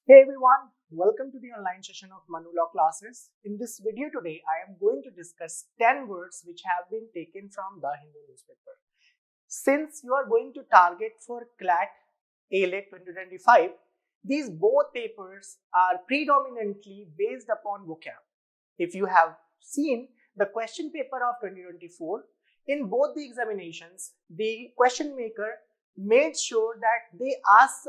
Hey everyone, welcome to the online session of Manu Law Classes. In this video today, I am going to discuss 10 words which have been taken from the Hindu newspaper. Since you are going to target for CLAT AILET 2025, these both papers are predominantly based upon vocab. If you have seen the question paper of 2024, in both the examinations, the question maker made sure that they ask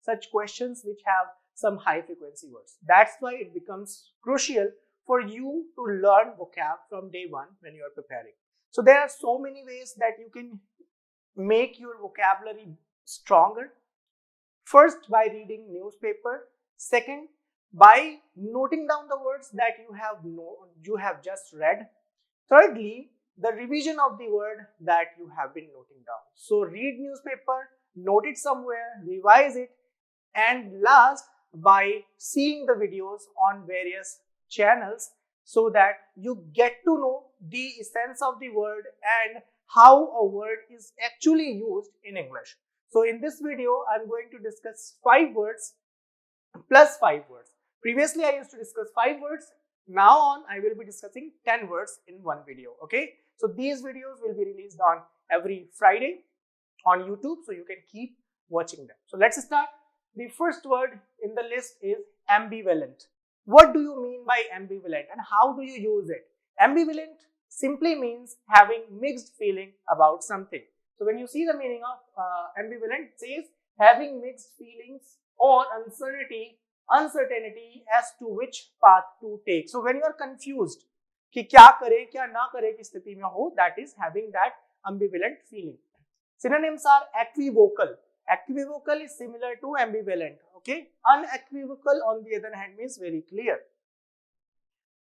such questions which have some high frequency words. That's why it becomes crucial for you to learn vocab from day one when you are preparing. So there are so many ways that you can make your vocabulary stronger. First, by reading newspaper. Second, by noting down the words that you have just read. Thirdly, the revision of the word that you have been noting down. So read newspaper, note it somewhere, revise it, and last, by seeing the videos on various channels so that you get to know the essence of the word and how a word is actually used in English. So in this video, I'm going to discuss 5 words plus 5 words. Previously, I used to discuss 5 words. Now on, I will be discussing 10 words in one video. Okay. So these videos will be released on every Friday on YouTube. So you can keep watching them. So let's start. The first word in the list is ambivalent. What do you mean by ambivalent and how do you use it? Ambivalent simply means having mixed feeling about something. So when you see the meaning of ambivalent, it says having mixed feelings or uncertainty as to which path to take. So when you are confused कि क्या करे क्या ना करे की स्थिति में हो, that is having that ambivalent feeling. Synonyms are equivocal. Equivocal is similar to ambivalent. Okay. Unequivocal on the other hand means very clear.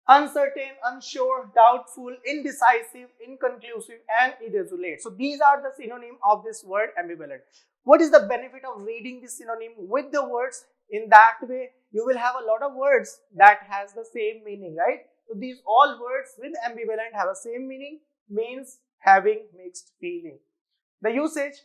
Uncertain, unsure, doubtful, indecisive, inconclusive, and irresolute. So these are the synonym of this word ambivalent. What is the benefit of reading this synonym with the words? In that way, you will have a lot of words that has the same meaning, right? So these all words with ambivalent have a same meaning, means having mixed feeling. The usage: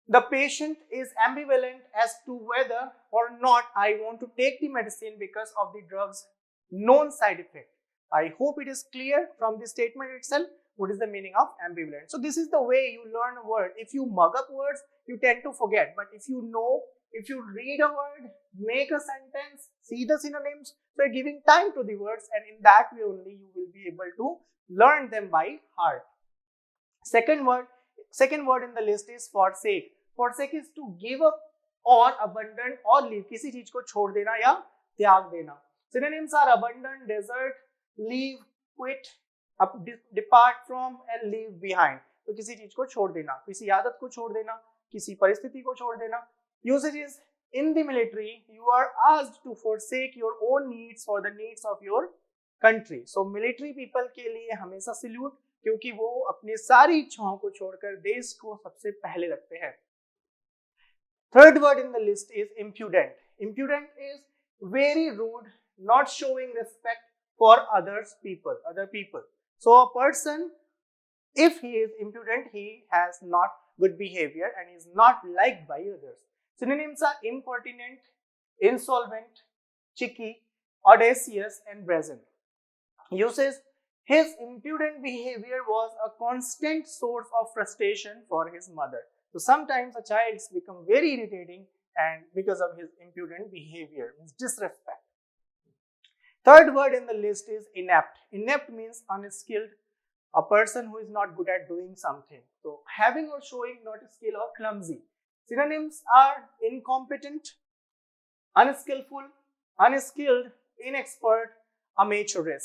the patient is ambivalent as to whether or not I want to take the medicine because of the drug's known side effect. I hope it is clear from the statement itself what is the meaning of ambivalent. So this is the way you learn a word. If you mug up words, you tend to forget. But if you read a word, make a sentence, see the synonyms, so you're giving time to the words, and in that way only you will be able to learn them by heart. Second word in the list is forsake. Forsake is to give up or abandon or leave. किसी चीज को छोड़ देना या त्याग देना. Synonyms are abandon, desert, leave, quit, depart from, and leave behind. तो किसी चीज को छोड़ देना, किसी आदत को छोड़ देना, किसी परिस्थिति को छोड़ देना. Usage is: in the military, you are asked to forsake your own needs for the needs of your country. So military people के लिए हमेशा salute, क्योंकि वो अपने सारी इच्छाओं को छोड़कर देश को सबसे पहले रखते हैं. Third word in the list is impudent. Impudent is very rude, not showing respect for other people. So a person, if he is impudent, he has not good behavior and is not liked by others. Synonyms are impertinent, insolvent, cheeky, audacious, and brazen. Usage: his impudent behavior was a constant source of frustration for his mother. So sometimes a child becomes very irritating and because of his impudent behavior, means disrespect. Third word in the list is inept. Inept means unskilled, a person who is not good at doing something. So having or showing not a skill or clumsy. Synonyms are incompetent, unskillful, unskilled, inexpert, amateurish.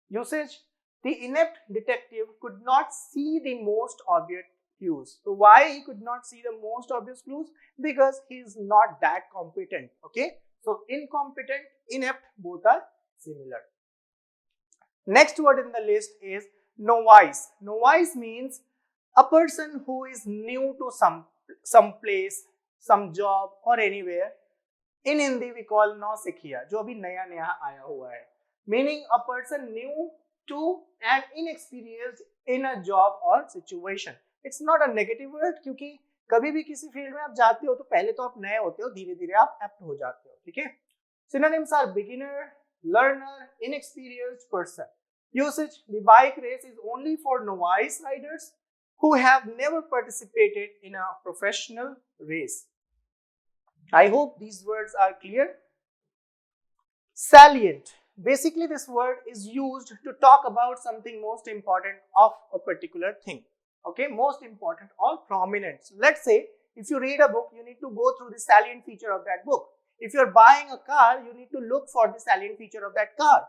Usage: the inept detective could not see the most obvious clues. So why he could not see the most obvious clues? Because he is not that competent. Okay. So incompetent, inept, both are similar. Next word in the list is novice. Novice means a person who is new to some place, some job or anywhere. In Hindi we call nausikhiya, जो अभी नया आया हुआ है. Meaning a person new to and inexperienced in a job or situation. It's not a negative word क्योंकि कभी भी किसी फील्ड में आप जाते हो तो पहले तो आप नए होते हो, धीरे धीरे आप एप्ट हो जाते हो, ठीक है। Synonyms are beginner, learner, inexperienced person. Usage: the bike race is only for novice riders who have never participated in a professional race. I hope these words are clear. Salient: basically this word is used to talk about something most important of a particular thing. Okay, most important or prominent. So let's say if you read a book, you need to go through the salient feature of that book. If you're buying a car, you need to look for the salient feature of that car.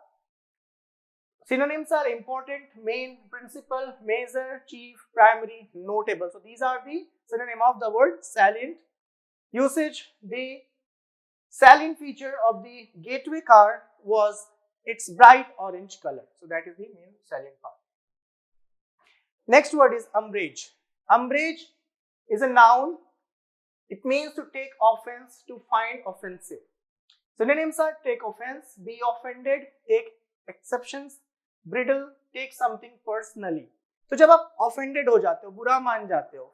Synonyms are important, main, principal, major, chief, primary, notable. So these are the synonym of the word salient. Usage: the salient feature of the gateway car was its bright orange color. So that is the main salient part. Next word is umbrage. Umbrage is a noun. It means to take offense, to find offensive. Synonyms are take offense, be offended, take exceptions, bridle, take something personally. तो जब आप offended हो जाते हो, बुरा मान जाते हो,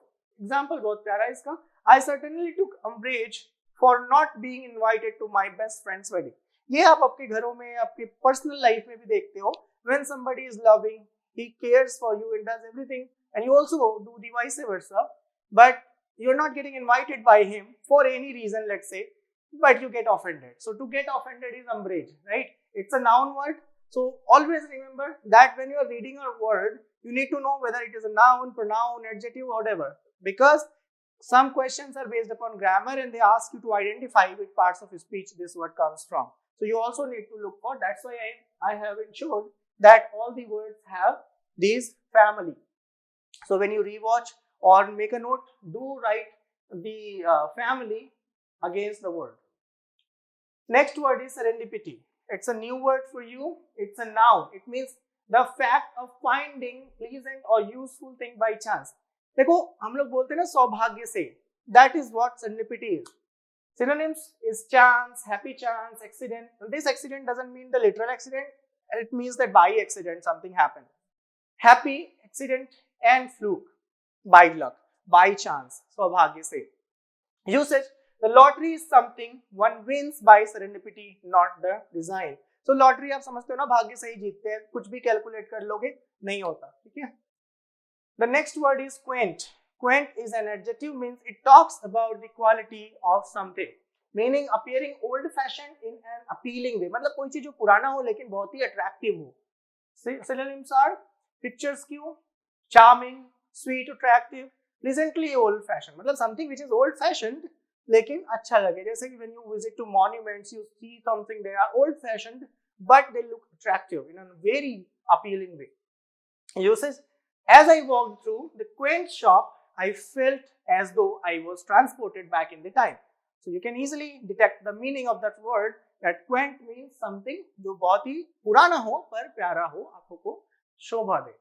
example बहुत प्यारा है इसका. I certainly took umbrage for not being invited to my best friend's wedding. ये आप आपके घरों में, आपके personal life में भी देखते हो. When somebody is loving, he cares for you and does everything, and you also do the vice versa, but you're not getting invited by him for any reason, let's say, but you get offended. So to get offended is umbrage, right? It's a noun word. So always remember that when you are reading a word, you need to know whether it is a noun, pronoun, adjective, whatever, because some questions are based upon grammar and they ask you to identify which parts of speech this word comes from. So you also need to look for. That's why I have ensured that all the words have these family. So when you rewatch or make a note, do write the family against the word. Next word is serendipity. It's a new word for you. It's a noun. It means the fact of finding pleasant or useful thing by chance. देखो हम लोग बोलते हैं ना सौभाग्य से. That is what serendipity is. Synonyms is chance, happy chance, accident. This accident doesn't mean the literal accident. It means that by accident something happened. Happy, accident, and fluke. By luck, by chance, सौभाग्य से. Usage: the lottery is something one wins by serendipity, not the design. So lottery आप समझते हो ना, भाग्य से ही जीतते हैं, कुछ भी कैलकुलेट कर लोगे नहीं होता, ठीक है. The next word is quaint. Quaint is an adjective, means it talks about the quality of something, meaning appearing old fashioned in an appealing way. मतलब कोई चीज जो पुराना हो लेकिन बहुत ही attractive हो. Synonyms are picturesque, charming, sweet, attractive, pleasantly old fashioned. मतलब something which is old fashioned लेकिन अच्छा लगे. जैसे कि when you visit to monuments, you see something, they are old fashioned but they look attractive in a very appealing way. Usage: as I walked through the quaint shop, I felt as though I was transported back in the time. So you can easily detect the meaning of that word, that quaint means something जो बहुत ही पुराना हो पर प्यारा हो, आंखों को शोभा दे.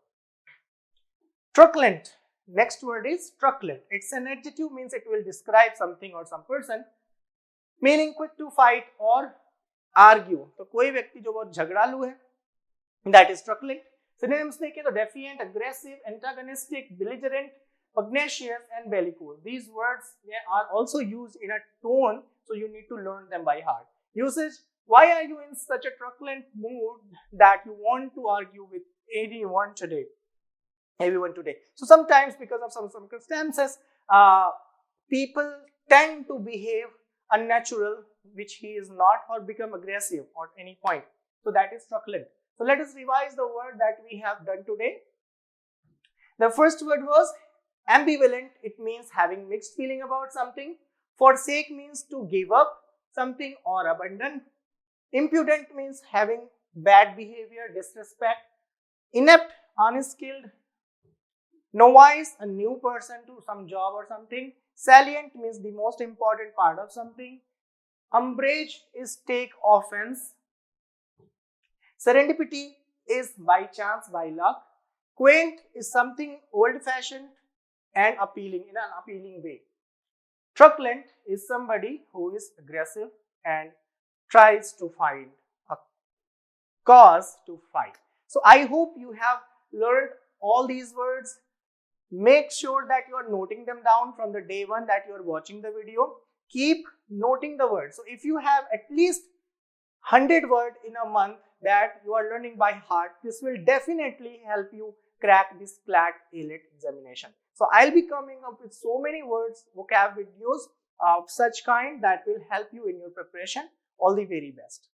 Truculent. Next word is truculent. It's an adjective, means it will describe something or some person, meaning quick to fight or argue. तो कोई व्यक्ति जो बहुत झगड़ालू है, that is truculent. Synonyms देखें तो defiant, aggressive, antagonistic, belligerent, pugnacious, and bellicose. These words are also used in a tone, so you need to learn them by heart. Usage: why are you in such a truculent mood that you want to argue with everyone today? So sometimes because of some circumstances, people tend to behave unnatural, which he is not, or become aggressive at any point. So that is truculent. So let us revise the word that we have done today. The first word was ambivalent. It means having mixed feeling about something. Forsake means to give up something or abandon. Impudent means having bad behavior, disrespect. Inept, unskilled. Novice, a new person to some job or something. Salient means the most important part of something. Umbrage is take offense. Serendipity is by chance, by luck. Quaint is something old-fashioned and appealing, in an appealing way. Truculent is somebody who is aggressive and tries to find a cause to fight. So I hope you have learned all these words. Make sure that you are noting them down from the day one that you are watching the video. Keep noting the words. So if you have at least 100 words in a month that you are learning by heart, this will definitely help you crack this CLAT AILET examination. So I'll be coming up with so many words, vocab videos of such kind that will help you in your preparation. All the very best.